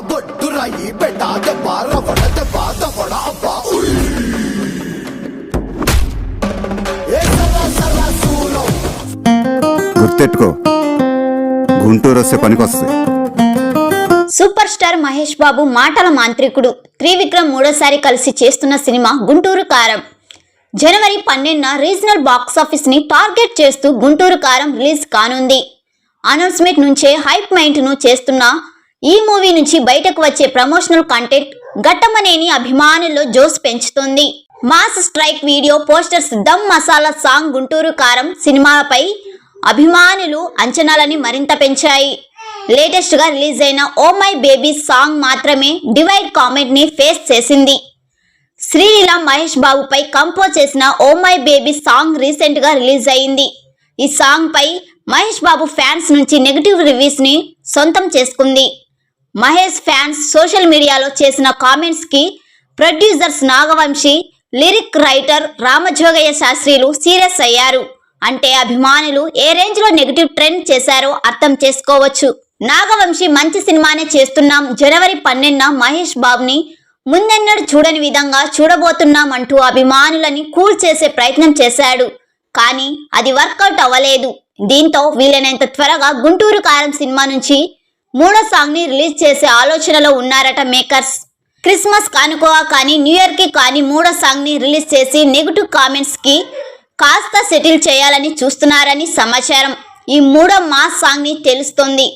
బొట్టురాయి బెట్ట దెబ్బ రవణ దెబ్బ దవడ అబ్బ గుర్తెట్టుకో, గుంటూరు వస్తే పనికొస్తుంది. సూపర్ స్టార్ మహేష్ బాబు మాటల మాంత్రికుడు త్రివిక్రమ్ మూడోసారి కలిసి చేస్తున్న సినిమా గుంటూరు కారం. జనవరి 12న రీజనల్ బాక్సాఫీస్ ని టార్గెట్ చేస్తూ గుంటూరు కారం రిలీజ్ కానుంది. అనౌన్స్మెంట్ నుంచే హైప్ మైండ్ ను చేస్తున్న ఈ మూవీ నుంచి బయటకు వచ్చే ప్రమోషనల్ కంటెంట్ ఘట్టమనేని అభిమానుల్లో జోస్ పెంచుతోంది. Mass strike video, posters, Dum Masala song Guntur Kaaram సినిమాపై అభిమానులు అంచనాలని మరింత పెంచాయి. లేటెస్ట్ గా రిలీజ్ అయిన ఓ మై బేబీ సాంగ్ మాత్రమే డివైడ్ కామెంట్ ని ఫేస్ చేసింది. శ్రీలీల మహేష్ బాబుపై కంపోజ్ చేసిన oh my baby song recent గా రిలీజ్ అయింది. ఈ సాంగ్ పై మహేష్ బాబు ఫ్యాన్స్ నుంచి నెగటివ్ రివ్యూస్ ని సొంతం చేసుకుంది. మహేష్ ఫ్యాన్స్ సోషల్ మీడియాలో చేసిన కామెంట్స్ కి producers Nagavamsi, lyric writer Ramajogayya శాస్త్రిలు సీరియస్ అయ్యారు. అంటే అభిమానులు ఏ రేంజ్ లో నెగటివ్ ట్రెండ్ చేశారో అర్థం చేసుకోవచ్చు. నాగవంశీ మంచి సినిమానే చేస్తున్నాం, జనవరి 12న మహేష్ బాబుని ముందెన్నడూ చూడని విధంగా చూడబోతున్నాం అంటూ అభిమానులని కూల్ చేసే ప్రయత్నం చేశాడు. కానీ అది వర్కౌట్ అవ్వలేదు. దీంతో వీలైనంత త్వరగా గుంటూరు కారం సినిమా నుంచి మూడో సాంగ్ ని రిలీజ్ చేసే ఆలోచనలో ఉన్నారట మేకర్స్. క్రిస్మస్ కానుకోగా కానీ న్యూ ఇయర్ కి కానీ మూడో సాంగ్ ని రిలీజ్ చేసి నెగటివ్ కామెంట్స్ కి కాస్త సెటిల్ చేయాలని చూస్తున్నారని సమాచారం. ఈ మూడో మాస్ సాంగ్ ని తెలుస్తోంది.